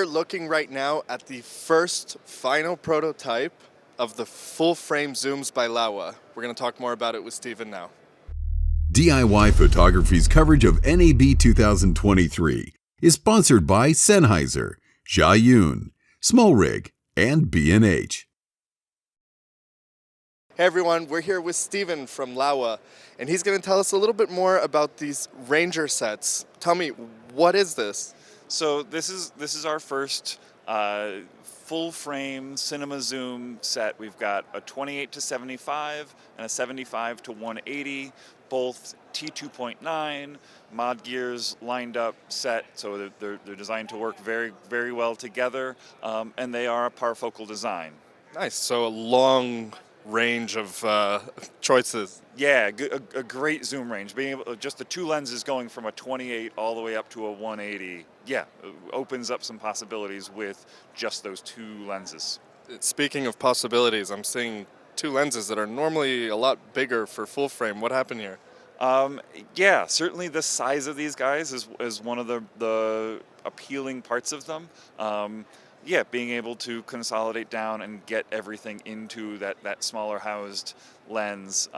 we're looking right now at the first final prototype of the full-frame zooms by Laowa. We're going to talk more about it with Steven now. DIY Photography's coverage of NAB 2023 is sponsored by Sennheiser, Zhiyun, Small Rig, and B&H. Hey everyone, we're here with Steven from Laowa, and he's going to tell us a little bit more about these Ranger sets. Tell me, what is this? So this is our first full-frame cinema zoom set. We've got a 28 to 75 and a 75 to 180, both T2.9 mod gears lined up set, so they're designed to work very, very well together, and they are a parfocal design. Nice, so a long range of choices. Yeah, a great zoom range. Being able, just the two lenses going from a 28 all the way up to a 180, yeah, opens up some possibilities with just those two lenses. Speaking of possibilities, I'm seeing two lenses that are normally a lot bigger for full frame. What happened here? Yeah, certainly the size of these guys is one of the appealing parts of them. Yeah, being able to consolidate down and get everything into that smaller housed lens.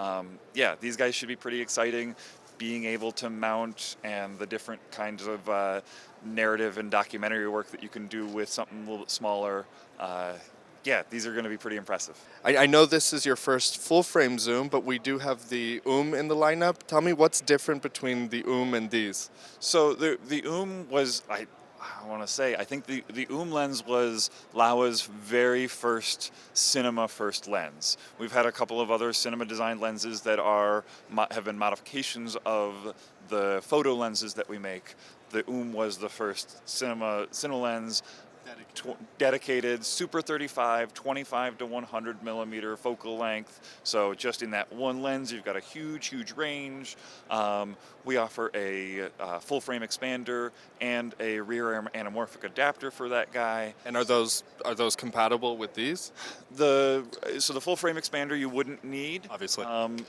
Yeah, these guys should be pretty exciting. Being able to mount and the different kinds of narrative and documentary work that you can do with something a little bit smaller. Yeah, these are going to be pretty impressive. I know this is your first full-frame zoom, but we do have the in the lineup. Tell me what's different between the and these. So the was, I want to say, I think the lens was Laowa's very first cinema first lens. We've had a couple of other cinema designed lenses that have been modifications of the photo lenses that we make. The was the first cinema lens. Dedicated Super 35, 25 to 100 millimeter focal length. So just in that one lens, you've got a huge range. We offer a full frame expander and a rear anamorphic adapter for that guy. And are those compatible with these? So the full frame expander you wouldn't need. Obviously.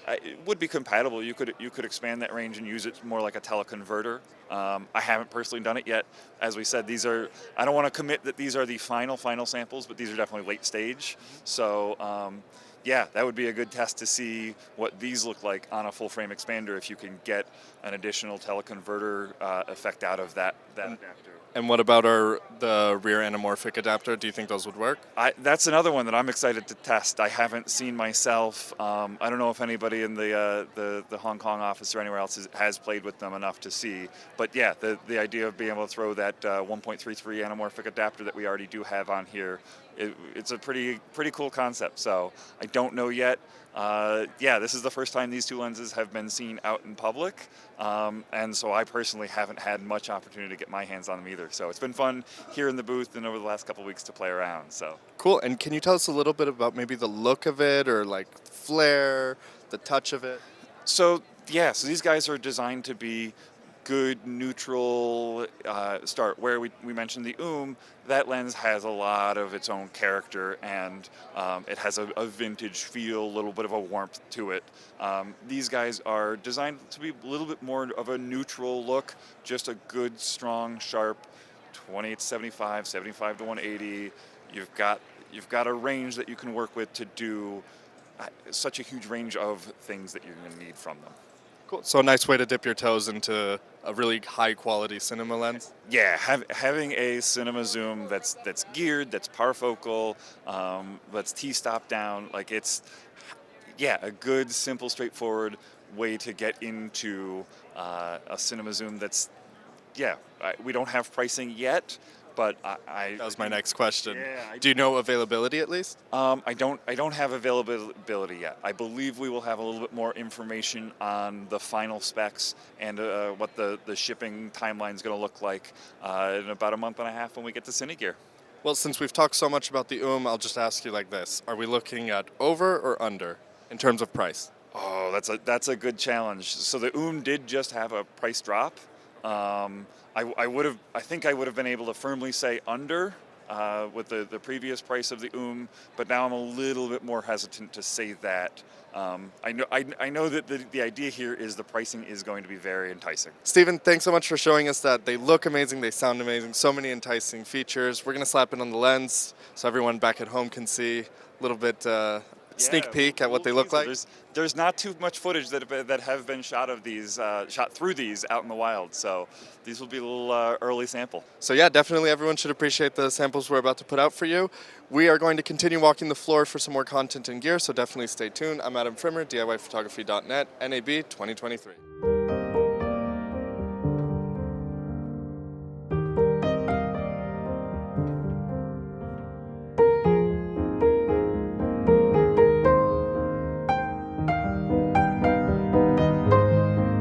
It would be compatible. You could expand that range and use it more like a teleconverter. I haven't personally done it yet. As we said, I don't want to commit that these are the final samples, but these are definitely late stage. So yeah, that would be a good test to see what these look like on a full frame expander if you can get an additional teleconverter effect out of that adapter. And what about the rear anamorphic adapter? Do you think those would work? That's another one that I'm excited to test. I haven't seen myself. I don't know if anybody in the Hong Kong office or anywhere else has played with them enough to see. But yeah, the idea of being able to throw that 1.33 anamorphic adapter that we already do have on here, it's a pretty cool concept. So I don't know yet. Yeah, this is the first time these two lenses have been seen out in public, and so I personally haven't had much opportunity to get my hands on them either. So it's been fun here in the booth and over the last couple of weeks to play around. So cool. And can you tell us a little bit about maybe the look of it, or like flare, the touch of it? So yeah, so these guys are designed to be good neutral start. Where we mentioned the that lens has a lot of its own character, and it has a vintage feel, a little bit of a warmth to it. These guys are designed to be a little bit more of a neutral look, just a good, strong, sharp 28 to 75, 75 to 180. You've got a range that you can work with to do such a huge range of things that you're going to need from them. Cool. So a nice way to dip your toes into a really high-quality cinema lens. Yeah, having a cinema zoom that's geared, that's parfocal, that's T-stop down, like it's, yeah, a good, simple, straightforward way to get into a cinema zoom that's, yeah, we don't have pricing yet, but that was my next question. Yeah, do you know availability at least? I don't have availability yet. I believe we will have a little bit more information on the final specs and what the shipping timeline is going to look like in about a month and a half when we get to CineGear. Well, since we've talked so much about the I'll just ask you like this: are we looking at over or under in terms of price? Oh, that's a good challenge. So the did just have a price drop. I think I would have been able to firmly say under, with the previous price of the but now I'm a little bit more hesitant to say that. I know that the idea here is the pricing is going to be very enticing. Stephen, thanks so much for showing us that. They look amazing, they sound amazing, so many enticing features. We're going to slap it on the lens so everyone back at home can see a little bit sneak peek at what they look like. There's not too much footage that have been shot of these, shot through these out in the wild. So these will be a little early sample. So yeah, definitely everyone should appreciate the samples we're about to put out for you. We are going to continue walking the floor for some more content and gear, so definitely stay tuned. I'm Adam Frimmer, DIYPhotography.net, NAB 2023.